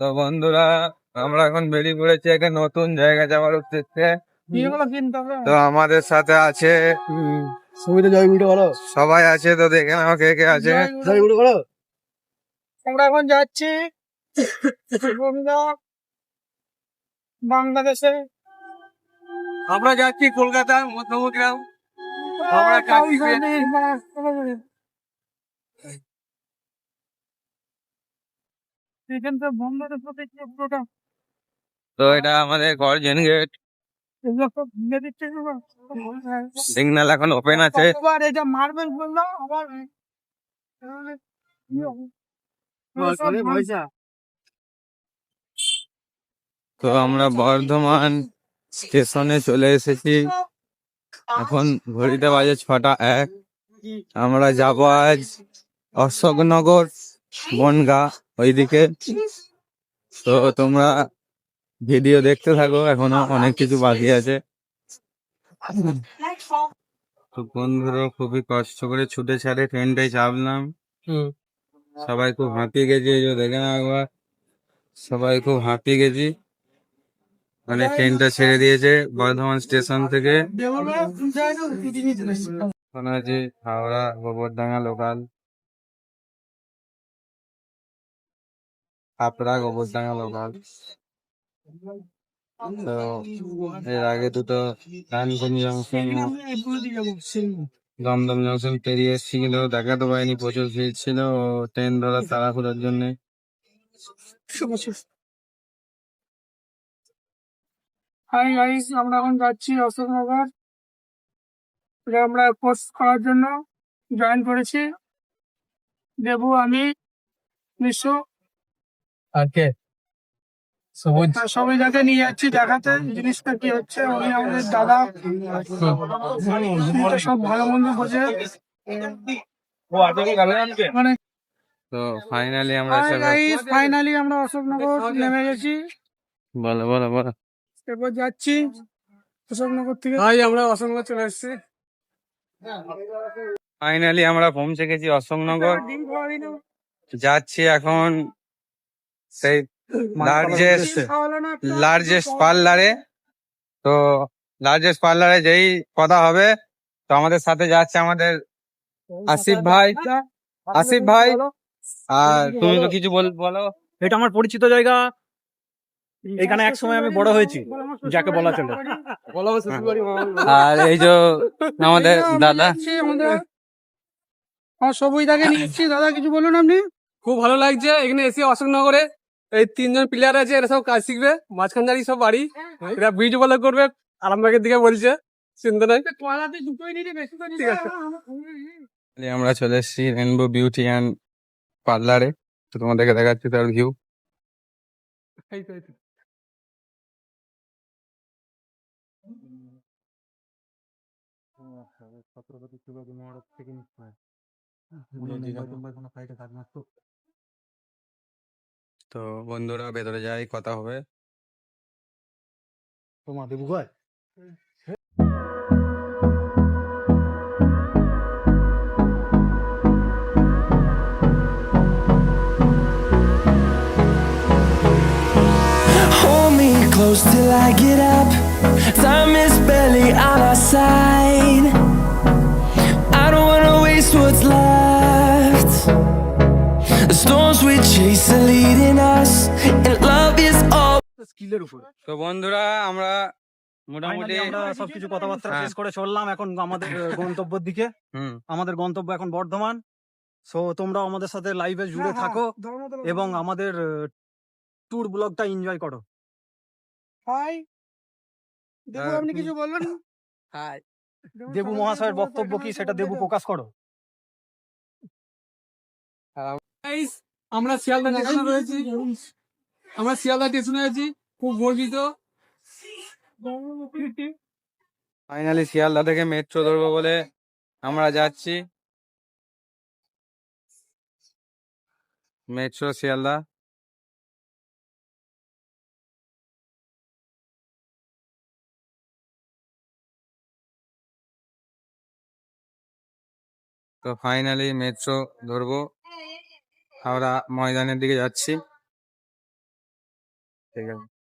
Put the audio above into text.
তো বন্ধুরা, আমরা এখন বেরিয়ে পড়েছি একটা নতুন জায়গা যাওয়ার উদ্দেশ্যে। তো আমাদের সাথে আছে সুবিধা জয় গুলো বলো, সবাই আছে, তো দেখে নাও কে কে আছে। জয় গুলো বলো। আমরা এখন যাচ্ছি বাংলাদেশে। আমরা যাচ্ছি কলকাতা মধ্যমগ্রাম। আমরা এখানটা বন্ধ পুরোটা, তো এটা আমাদের গর্জন গেট। এগুলো সব ভেঙে দিচ্ছে। সিগন্যাল এখন ওপেন আছে। কতবার এটা মার্বেল বললো আবার তো আমরা বর্ধমান স্টেশনে চলে এসেছি। এখন ঘড়িতে বাজে 6টা 1। আমরা যাবো আজ অশোকনগর, বনগা ওইদিকে। তো তোমরা ভিডিও দেখতে থাকো, এখনো অনেক কিছু বাকি আছে। তো বন্ধুরা খুবই কষ্ট করে ছুটে ছাড়ে ট্রেনটাই চাপলাম। সবাই খুব হাঁপিয়ে গেছি, এই যে দেখে না একবার, সবাই খুব হাঁপিয়ে গেছি। মানে ট্রেনটা ছেড়ে দিয়েছে বর্ধমান স্টেশন থেকে। এখন আছে হাওড়া গোবরডাঙ্গা লোকাল, হাবড়া গোবরডাঙ্গা লোকাল। তো এর আগে দুটো ডানকুনি জংশন, দমদম জংশন পেরিয়ে এসছি, কিন্তু দেখাতে পারিনি, প্রচুর ভিড় ছিল ও ট্রেন ধরার তাড়াহুড়োর জন্য। হাই গাইস, আমরা এখন যাচ্ছি অশোকনগর। এটা আমরা কোর্স করার জন্য জয়েন করেছি। দেবু, আমি, নিশু আর কে? সবুজ। সবাই যাকে নিয়ে যাচ্ছি দেখাতে জিনিসটা কি হচ্ছে। উনি আমাদের দাদা, উনি তো সব ভালো মন্দ বোঝে। মানে তো ফাইনালি আমরা হাই গাইস, ফাইনালি আমরা অশোকনগর নেমে গেছি। বলো বলো বলো। এরপর যাচ্ছি অশোকনগর থেকে। ভাই আমরা অসংখ্য চলে এসেছি। ফাইনালি আমরা পৌঁছে গেছি অশোকনগর। যাচ্ছি এখন সেই লার্জেস্ট পার্লারে। তো লার্জেস্ট পার্লারে যেই কথা হবে, তো আমাদের সাথে যাচ্ছে আমাদের আসিফ ভাই। আসিফ ভাই, আর তুমি তো কিছু বলো। এটা আমার পরিচিত জায়গা, এখানে এক সময় আমি বড় হয়েছি, যাকে বলা চলে। আর এই যে আমাদের দাদা, আমার সবুজ দাকে নিচ্ছি। দাদা কিছু বলুন আপনি। খুব ভালো লাগছে এখানে এসে অশোকনগরে। এই 3জন প্লেয়ার আছে, এরা সব কাজ শিখবে, মাঝখান দাঁড়িয়ে সব বাড়ি, এরা ব্রিজ বলা করবে, আরামবাগের দিকে বলছে, চিন্তা নাই। ঠিক আছে। আমরা চলে এসেছি রেনবো বিউটি অ্যান্ড পার্লারে। তো তোমাদেরকে দেখাচ্ছি তার ভিউ। তো বন্ধুরা ভেতরে যাই, কথা হবে। তোমার দেবু ভাই Hold me close till I get up. Time is barely on our side. I don't wanna waste what's left. The storms we chase are leading us, and love is all. স্কিলের উপর। তো বন্ধুরা আমরা মোটামুটি আমরা সবকিছু কথাবার্তা শেষ করে চললাম এখন আমাদের গন্তব্যের দিকে। হুম আমাদের গন্তব্য এখন বর্ধমান। সো তোমরা আমাদের সাথে লাইভে জুড়ে থাকো এবং আমাদের ট্যুর ব্লগটা এনজয় করো। হাই দেবু, আপনি কিছু বলুন। হাই। দেবু মহাশয়ের বক্তব্য কি সেটা দেবু প্রকাশ করো। আমরা শিয়ালদা স্টেশনে রয়েছি, আমরা শিয়ালদা স্টেশনে আছি, খুব গর্বিত। ফাইনালি শিয়ালদা থেকে মেট্রো ধরবো বলে আমরা যাচ্ছি। মেট্রো শিয়ালদা। তো ফাইনালি মেট্রো ধরবো, হাওড়া ময়দানের দিকে যাচ্ছি। ঠিক আছে।